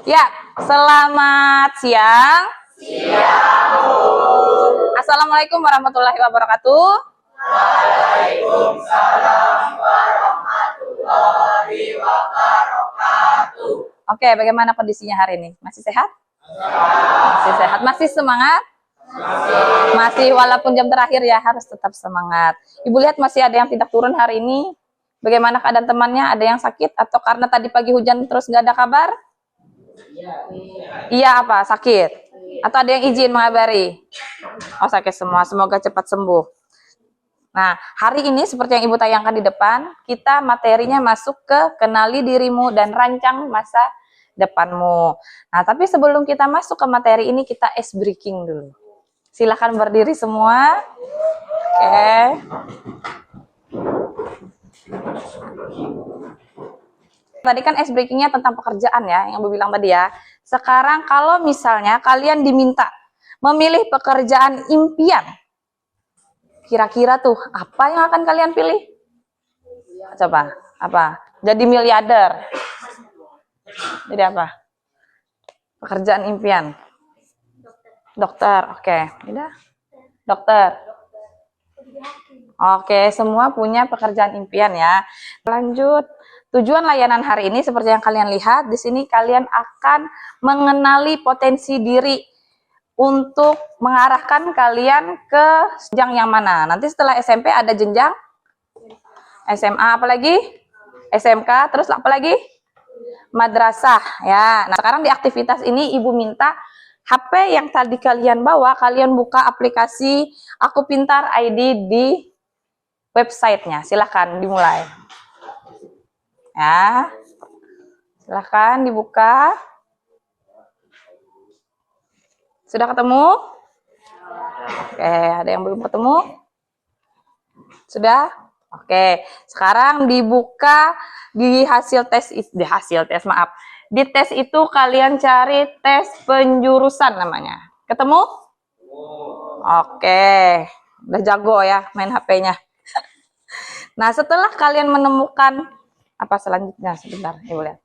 Ya, selamat siang. Assalamualaikum warahmatullahi wabarakatuh. Oke, bagaimana kondisinya hari ini? Masih sehat? Masih sehat, masih semangat? Masih, walaupun jam terakhir ya, harus tetap semangat. Ibu lihat masih ada yang tidak turun hari ini. Bagaimana keadaan temannya? Ada yang sakit? Atau karena tadi pagi hujan terus nggak ada kabar? Iya apa? Sakit? Atau ada yang izin mengabari? Oh, sakit semua. Semoga cepat sembuh. Nah, hari ini seperti yang Ibu tayangkan di depan, kita materinya masuk ke kenali dirimu dan rancang masa depanmu. Nah, tapi sebelum kita masuk ke materi ini, kita ice breaking dulu. Silahkan berdiri semua. Oke. Tadi kan ice breakingnya tentang pekerjaan ya, yang Ibu bilang tadi ya. Sekarang kalau misalnya kalian diminta memilih pekerjaan impian, kira-kira tuh apa yang akan kalian pilih? Coba, apa? Jadi miliarder. Jadi apa? Pekerjaan impian. Dokter, oke. Udah. Dokter. Oke, semua punya pekerjaan impian ya. Lanjut. Tujuan layanan hari ini seperti yang kalian lihat, di sini kalian akan mengenali potensi diri untuk mengarahkan kalian ke jenjang yang mana. Nanti setelah SMP ada jenjang SMA, apalagi SMK, terus apalagi madrasah ya. Nah, sekarang di aktivitas ini Ibu minta HP yang tadi kalian bawa, kalian buka aplikasi Aku Pintar ID di websitenya. Silahkan dimulai ya, silahkan dibuka. Sudah ketemu? Oke, ada yang belum ketemu? Sudah? Oke, sekarang dibuka di hasil tes, maaf. Di tes itu kalian cari tes penjurusan namanya. Ketemu? Oke, udah jago ya main HP-nya. Nah, setelah kalian menemukan apa selanjutnya, sebentar, Ibu lihat.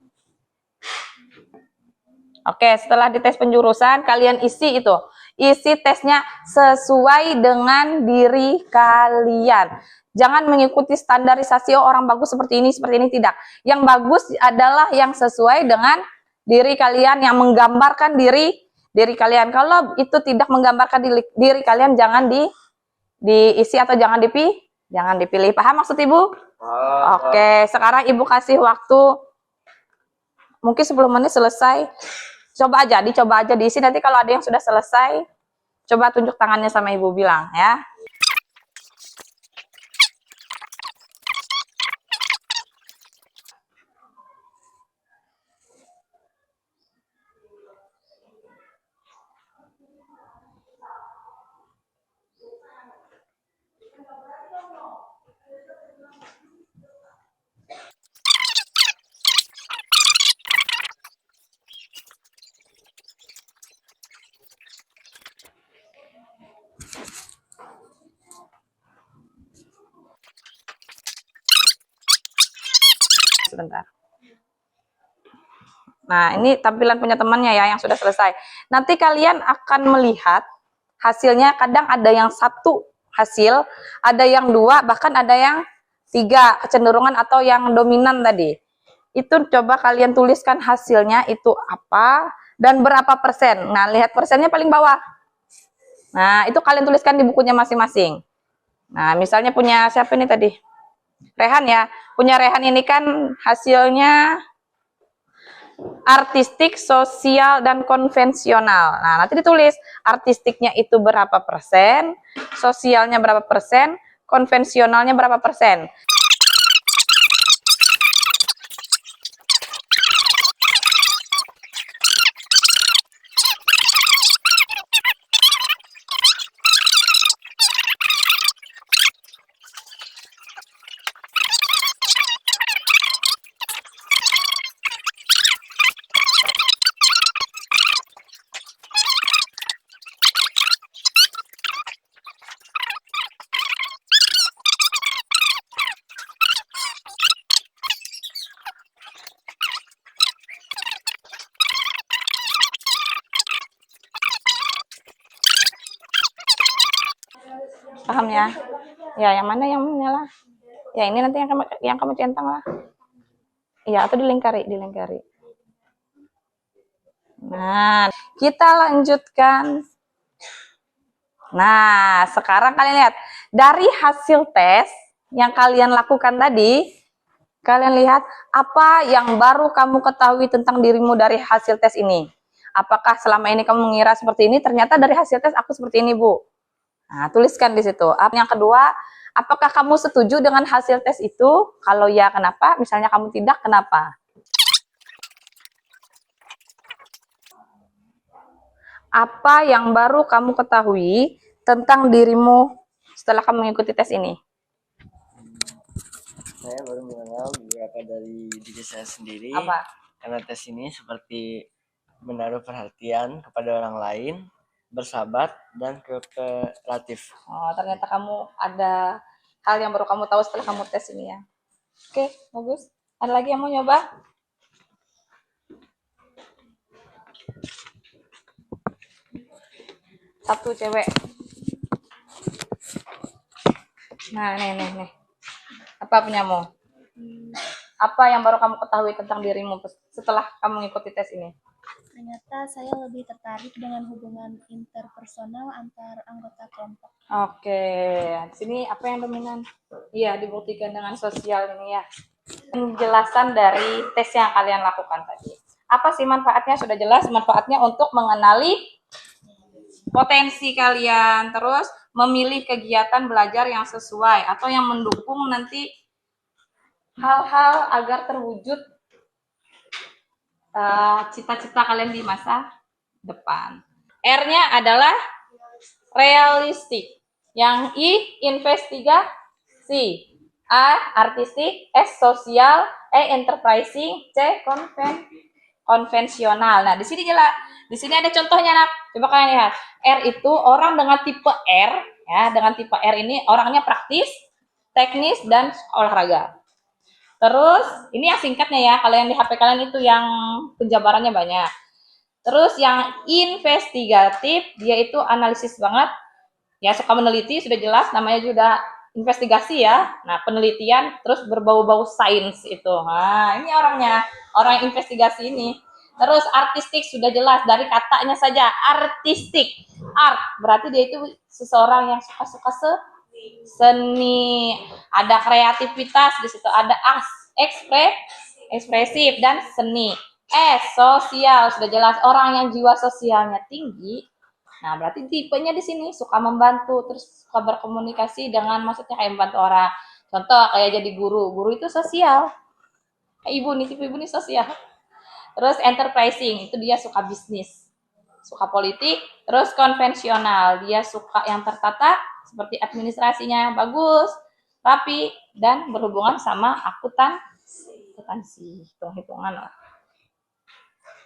Oke, setelah dites penjurusan, kalian isi itu. Isi tesnya sesuai dengan diri kalian. Jangan mengikuti standarisasi orang bagus seperti ini, tidak. Yang bagus adalah yang sesuai dengan diri kalian, yang menggambarkan diri kalian. Kalau itu tidak menggambarkan diri kalian, jangan diisi atau jangan dipilih. Paham maksud Ibu? Oke, sekarang Ibu kasih waktu mungkin 10 menit selesai. Dicoba aja diisi. Nanti kalau ada yang sudah selesai, coba tunjuk tangannya sama Ibu bilang ya. Sebentar. Nah, ini tampilan punya temannya ya yang sudah selesai. Nanti kalian akan melihat hasilnya. Kadang ada yang satu hasil, ada yang dua, bahkan ada yang tiga kecenderungan atau yang dominan tadi. Itu coba kalian tuliskan hasilnya itu apa dan berapa persen. Nah, lihat persennya paling bawah. Nah, itu kalian tuliskan di bukunya masing-masing. Nah, misalnya punya siapa ini tadi? Rehan ya. Punya Rehan ini kan hasilnya artistik, sosial, dan konvensional. Nah, nanti ditulis artistiknya itu berapa persen, sosialnya berapa persen, konvensionalnya berapa persen. Paham ya? Ya, yang mana yang menyala? Ya, ini nanti yang kamu centang lah. Iya, atau dilingkari. Nah, kita lanjutkan. Nah, sekarang kalian lihat. Dari hasil tes yang kalian lakukan tadi, kalian lihat apa yang baru kamu ketahui tentang dirimu dari hasil tes ini. Apakah selama ini kamu mengira seperti ini, ternyata dari hasil tes aku seperti ini, Bu. Nah, tuliskan di situ. Yang kedua, apakah kamu setuju dengan hasil tes itu? Kalau ya, kenapa? Misalnya kamu tidak, kenapa? Apa yang baru kamu ketahui tentang dirimu setelah kamu mengikuti tes ini? Saya baru mengenal beberapa dari diri saya sendiri. Apa? Karena tes ini seperti menaruh perhatian kepada orang lain, bersahabat, dan kooperatif. Oh, ternyata kamu ada hal yang baru kamu tahu setelah kamu tes ini ya. Oke, bagus. Ada lagi yang mau nyoba? Satu cewek. Nah, nih. Apa punyamu? Apa yang baru kamu ketahui tentang dirimu setelah kamu mengikuti tes ini? Ternyata saya lebih tertarik dengan hubungan interpersonal antar anggota kelompok. Oke, di sini apa yang dominan? Iya, dibuktikan dengan sosial ini ya. Penjelasan dari tes yang kalian lakukan tadi. Apa sih manfaatnya? Sudah jelas manfaatnya untuk mengenali potensi kalian, terus memilih kegiatan belajar yang sesuai atau yang mendukung nanti hal-hal agar terwujud cita-cita kalian di masa depan. R-nya adalah realistik. Yang I, investigasi. A, artistik. S, sosial. E, enterprising. C, konvensional. Nah, di sini jelas. Di sini ada contohnya, Nak. Coba kalian lihat. R itu orang dengan tipe R, ya, dengan tipe R ini orangnya praktis, teknis, dan olahraga. Terus, ini yang singkatnya ya. Kalau yang di HP kalian itu yang penjabarannya banyak. Terus yang investigatif, dia itu analisis banget. Ya, suka meneliti, sudah jelas. Namanya juga investigasi ya. Nah, penelitian, terus berbau-bau sains itu. Nah, ini orangnya. Orang investigasi ini. Terus artistik sudah jelas. Dari katanya saja, artistik. Art, berarti dia itu seseorang yang suka-suka seni, ada kreativitas di situ, ada ekspresif dan seni. Sosial sudah jelas orang yang jiwa sosialnya tinggi. Nah, berarti tipenya di sini suka membantu, terus suka berkomunikasi dengan maksudnya kayak membantu orang. Contoh kayak jadi guru itu sosial. Ibu nih sosial. Terus enterprising itu dia suka bisnis, suka politik. Terus konvensional dia suka yang tertata, seperti administrasinya yang bagus, rapi, dan berhubungan sama akuntansi, hitung-hitungan lah.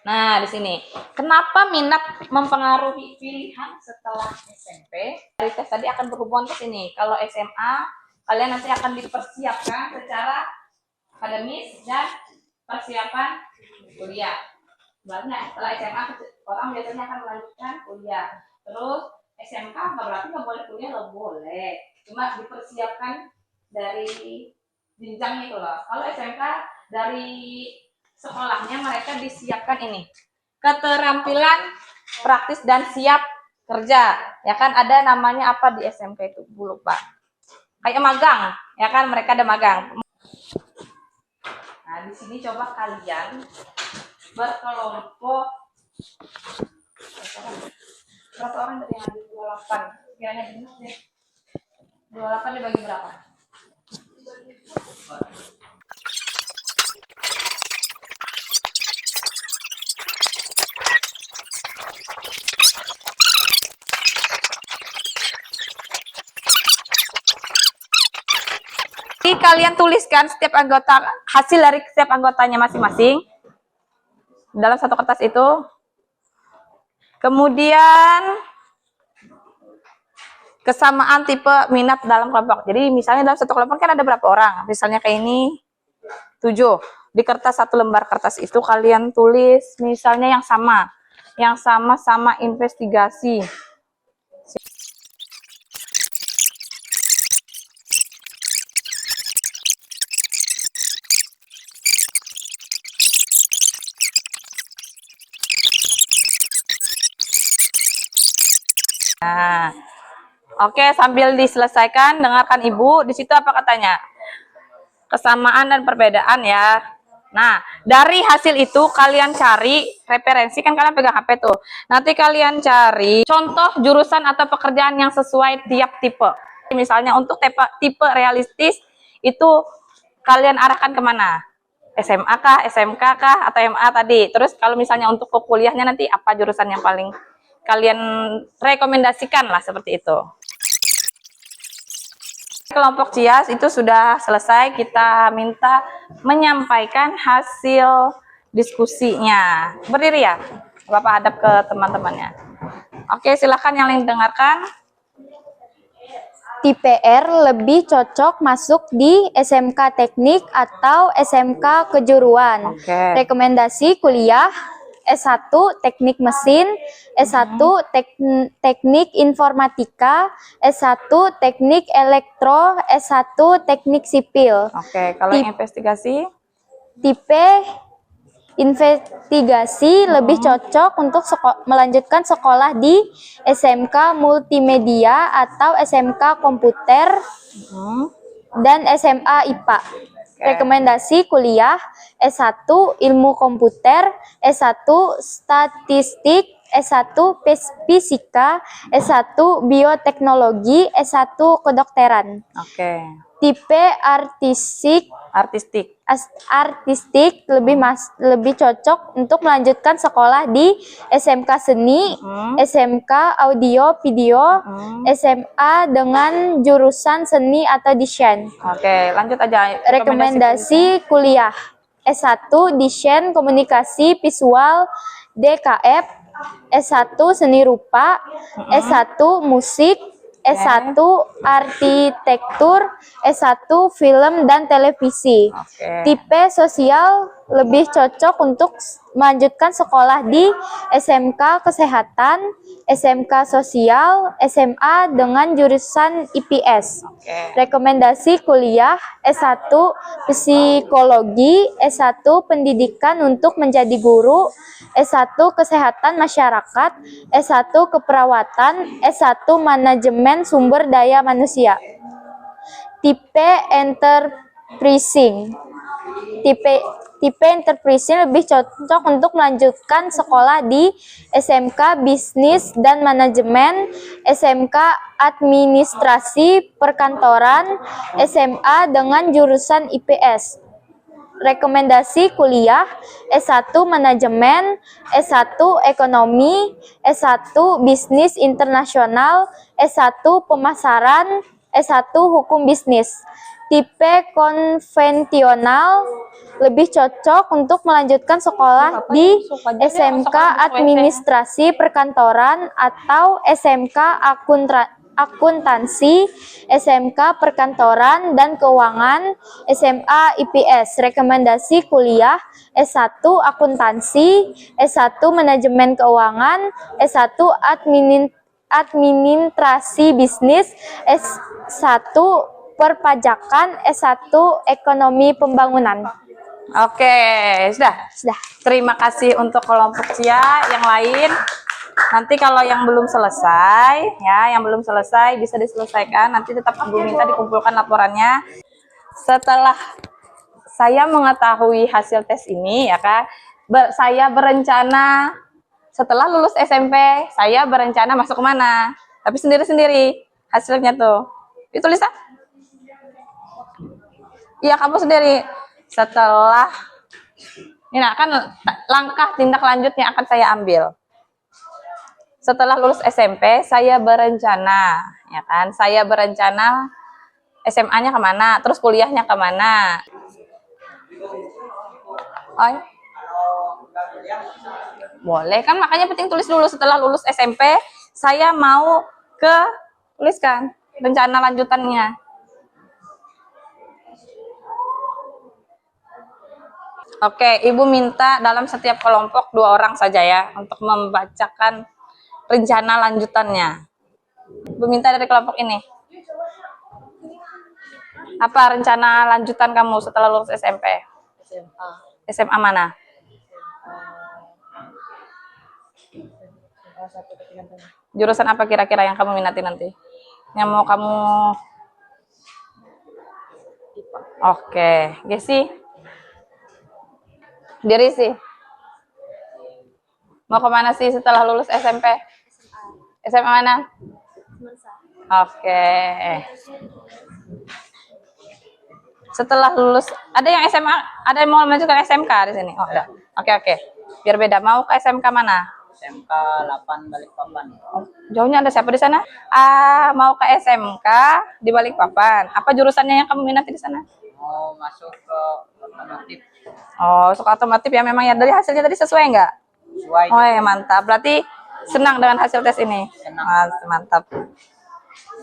Nah, di sini kenapa minat mempengaruhi pilihan setelah SMP? Dari tes tadi akan berhubungan ke sini. Kalau SMA, kalian nanti akan dipersiapkan secara akademis dan persiapan kuliah. Sebenarnya setelah SMA orang biasanya akan melanjutkan kuliah. Terus SMK berarti nggak boleh kuliah, nggak boleh. Cuma dipersiapkan dari jenjang itu loh. Kalau SMK dari sekolahnya mereka disiapkan ini keterampilan praktis dan siap kerja. Ya kan ada namanya apa di SMK itu? Lupa. Kayak magang, ya kan mereka ada magang. Nah, di sini coba kalian berkelompok. Berapa orang dari yang ada 28? Kiranya benar deh. 28 dibagi berapa? Jadi kalian tuliskan setiap anggota, hasil dari setiap anggotanya masing-masing dalam satu kertas itu. Kemudian kesamaan tipe minat dalam kelompok. Jadi misalnya dalam satu kelompok kan ada berapa orang? Misalnya kayak ini 7. Di kertas satu lembar kertas itu kalian tulis misalnya yang sama investigasi. Nah, oke, sambil diselesaikan, dengarkan Ibu. Di situ apa katanya? Kesamaan dan perbedaan ya. Nah, dari hasil itu kalian cari referensi, kan kalian pegang HP tuh. Nanti kalian cari contoh jurusan atau pekerjaan yang sesuai tiap tipe. Misalnya untuk tipe realistis itu kalian arahkan kemana? SMA kah, SMK kah, atau MA tadi. Terus kalau misalnya untuk ke kuliahnya nanti apa jurusan yang paling kalian rekomendasikan lah, seperti itu. Kelompok CIAS itu sudah selesai, kita minta menyampaikan hasil diskusinya. Berdiri ya, Bapak hadap ke teman-temannya. Oke, silakan yang lain dengarkan. Tipe R lebih cocok masuk di SMK teknik atau SMK kejuruan. Oke. Rekomendasi kuliah S1 teknik mesin, S1 teknik informatika, S1 teknik elektro, S1 teknik sipil. Oke, kalau yang investigasi? Tipe investigasi lebih cocok untuk melanjutkan sekolah di SMK multimedia atau SMK komputer dan SMA IPA. Rekomendasi kuliah S1 ilmu komputer, S1 statistik, S1 fisika, S1 bioteknologi, S1 kedokteran. Oke. Tipe artistik lebih cocok untuk melanjutkan sekolah di SMK seni, SMK audio video, SMA dengan jurusan seni atau desain. Oke, lanjut aja. Rekomendasi kuliah S1 desain komunikasi visual DKF, S1 seni rupa, S1 musik, S1 arsitektur, S1 film dan televisi. Tipe sosial lebih cocok untuk melanjutkan sekolah di SMK kesehatan, SMK sosial, SMA dengan jurusan IPS. Rekomendasi kuliah S1 psikologi, S1 pendidikan untuk menjadi guru, S1 kesehatan masyarakat, S1 keperawatan, S1 manajemen sumber daya manusia. Tipe enterprising. Tipe enterprising lebih cocok untuk melanjutkan sekolah di SMK bisnis dan manajemen, SMK administrasi perkantoran, SMA dengan jurusan IPS. Rekomendasi kuliah S1 manajemen, S1 ekonomi, S1 bisnis internasional, S1 pemasaran, S1 hukum bisnis. Tipe konvensional lebih cocok untuk melanjutkan sekolah di SMK administrasi perkantoran atau SMK akuntansi, SMK perkantoran dan keuangan, SMA IPS. Rekomendasi kuliah S1 akuntansi, S1 manajemen keuangan, S1 administrasi bisnis, S1 perpajakan, S1 ekonomi pembangunan. Oke, sudah. Terima kasih untuk kelompok CIA yang lain. Nanti kalau yang belum selesai, ya, yang belum selesai bisa diselesaikan. Nanti tetap Ibu minta dikumpulkan laporannya. Setelah saya mengetahui hasil tes ini, ya kan, saya berencana setelah lulus SMP, saya berencana masuk kemana? Tapi sendiri-sendiri hasilnya tuh. Ditulis ah? Iya, kamu sendiri. Setelah ini kan langkah tindak lanjut yang akan saya ambil. Setelah lulus SMP, saya berencana, ya kan? Saya berencana SMA-nya kemana, terus kuliahnya kemana. Oh, boleh kan? Makanya penting tulis dulu. Setelah lulus SMP, saya mau tuliskan rencana lanjutannya. Oke, Ibu minta dalam setiap kelompok 2 orang saja ya untuk membacakan rencana lanjutannya. Ibu minta dari kelompok ini. Apa rencana lanjutan kamu setelah lulus SMP? SMA. SMA mana? Jurusan apa kira-kira yang kamu minati nanti? Yang mau kamu... Oke, Gesi. Diri sih. Mau kemana sih setelah lulus SMP? SMA mana? Oke. Setelah lulus, ada yang SMA, ada yang mau melanjutkan SMK di sini. Oh, udah. Oke. Biar beda. Mau ke SMK mana? SMK 8 Balikpapan. Oh, jauhnya ada siapa di sana? Mau ke SMK di Balikpapan. Apa jurusannya yang kamu minati di sana? Mau masuk ke otomotif. Oh, suka otomotif ya, memang ya. Dari hasilnya tadi sesuai nggak? Sesuai. Oh ya, mantap. Berarti senang dengan hasil tes ini? Senang. Mantap.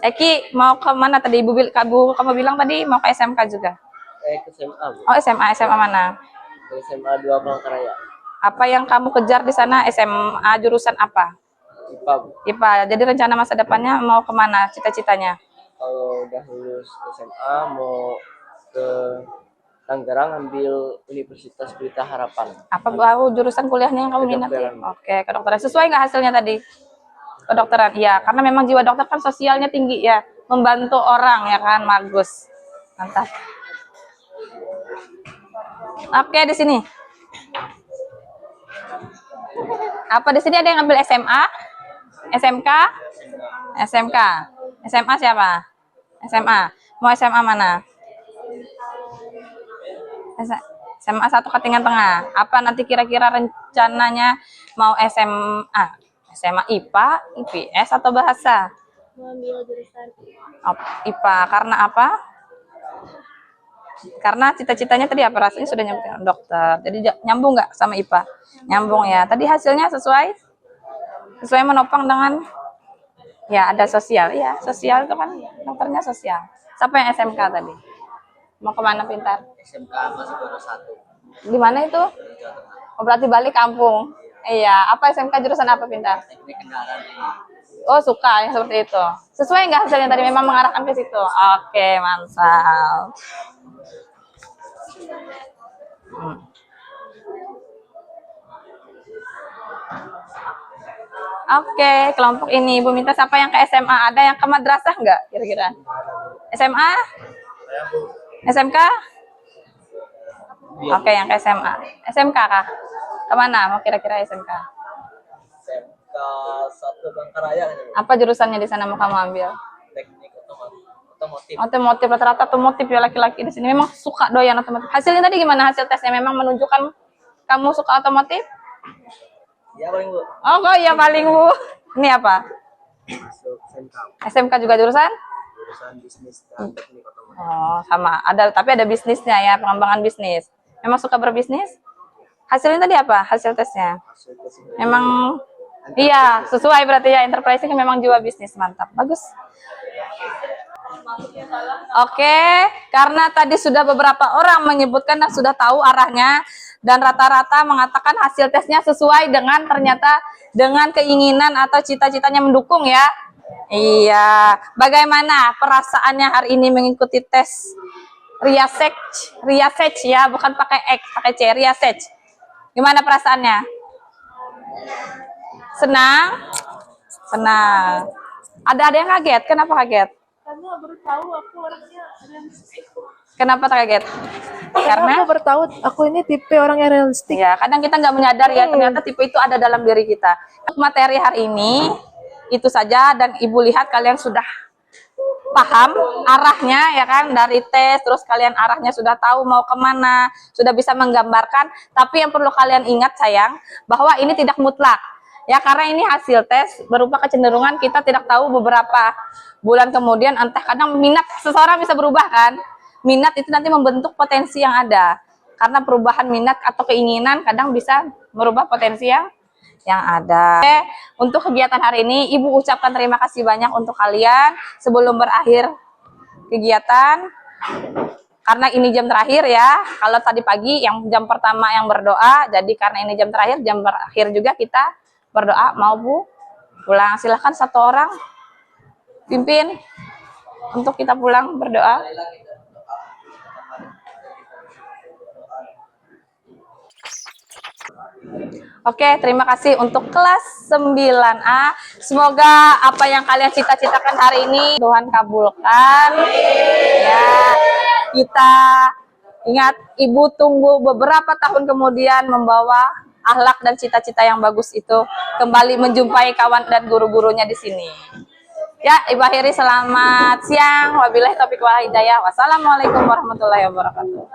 Eki, mau ke mana tadi? Kamu bilang tadi mau ke SMK juga? Ke SMA, Bu. Oh, SMA mana? Ke SMA 2 Palangkaraya. Apa yang kamu kejar di sana? SMA jurusan apa? IPA, Bu. IPA. Jadi rencana masa depannya mau kemana? Cita-citanya? Kalau udah lulus SMA mau ke Tangerang ambil Universitas Pelita Harapan. Apa jurusan kuliahnya yang kamu minati? Kedokteran. Oke, kedokteran. Sesuai nggak hasilnya tadi? Kedokteran, iya. Karena memang jiwa dokter kan sosialnya tinggi ya, membantu orang ya kan, bagus, mantap. Oke, di sini. Apa di sini ada yang ambil SMA? SMK? SMK. SMA siapa? SMA. Mau SMA mana? SMA 1 Katingan Tengah. Apa nanti kira-kira rencananya mau SMA IPA, IPS atau bahasa? Mengambil jurusan IPA. Karena apa? Karena cita-citanya tadi apa? Rasanya sudah nyambung dokter. Jadi nyambung nggak sama IPA? Nyambung ya. Tadi hasilnya sesuai menopang dengan ya ada sosial. Ya, sosial itu kan dokternya sosial. Siapa yang SMK tadi? Mau kemana Pintar? SMK masih baru 1. Di mana itu? Oh, berarti balik kampung. Iya, apa SMK jurusan apa Pintar? Teknik kendaraan ini. Oh, suka yang seperti itu. Sesuai nggak hasilnya tadi memang mengarahkan ke situ? Oke, mantap. Oke, kelompok ini Ibu minta siapa yang ke SMA? Ada yang ke madrasah nggak kira-kira? SMA? SMK? Oke, yang ke SMA. SMK kah? Kemana mau kira-kira SMK? SMK 1 Palangkaraya. Apa jurusannya di sana mau kamu ambil? Teknik otomotif. Otomotif, rata-rata otomotif ya laki-laki di sini memang suka doyan otomotif. Hasilnya tadi gimana hasil tesnya? Memang menunjukkan kamu suka otomotif? Ya paling, Bu. Oh, kok iya paling Bu. Ini apa? Masuk SMK. SMK juga jurusan? Jurusan bisnis dan teknik otomotif. Oh, sama. Tapi ada bisnisnya ya, pengembangan bisnis. Memang suka berbisnis? Hasilnya tadi apa? Hasil tesnya? Masuk ke sini. Memang iya, sesuai berarti ya, enterprising memang jiwa bisnis. Mantap. Bagus. Oke, karena tadi sudah beberapa orang menyebutkan dan sudah tahu arahnya dan rata-rata mengatakan hasil tesnya sesuai dengan ternyata dengan keinginan atau cita-citanya mendukung ya. Iya, bagaimana perasaannya hari ini mengikuti tes Riasech ya, bukan pakai X, pakai C, Riasech. Gimana perasaannya? Senang? Senang. Ada yang kaget? Kenapa kaget? karena baru tahu aku orangnya realistik. Kenapa kaget? Karena aku baru tahu aku ini tipe orang yang realistik. Ya, kadang kita nggak menyadar ya ternyata tipe itu ada dalam diri kita. Materi hari ini itu saja dan Ibu lihat kalian sudah paham arahnya ya kan dari tes, terus kalian arahnya sudah tahu mau kemana, sudah bisa menggambarkan. Tapi yang perlu kalian ingat sayang bahwa ini tidak mutlak. Ya, karena ini hasil tes berupa kecenderungan kita tidak tahu beberapa bulan kemudian entah kadang minat seseorang bisa berubah kan. Minat itu nanti membentuk potensi yang ada. Karena perubahan minat atau keinginan kadang bisa merubah potensi yang ada. Oke, untuk kegiatan hari ini Ibu ucapkan terima kasih banyak untuk kalian sebelum berakhir kegiatan. Karena ini jam terakhir ya. Kalau tadi pagi yang jam pertama yang berdoa, jadi karena ini jam terakhir, jam berakhir juga kita berdoa. Mau Bu? Pulang. Silahkan satu orang pimpin untuk kita pulang berdoa. Oke, terima kasih untuk kelas 9A. Semoga apa yang kalian cita-citakan hari ini Tuhan kabulkan. Ya, kita ingat Ibu tunggu beberapa tahun kemudian membawa akhlak dan cita-cita yang bagus itu kembali menjumpai kawan dan guru-gurunya di sini. Ya, Ibu akhiri selamat siang. Wabillahi taufiq wal hidayah. Wassalamualaikum warahmatullahi wabarakatuh.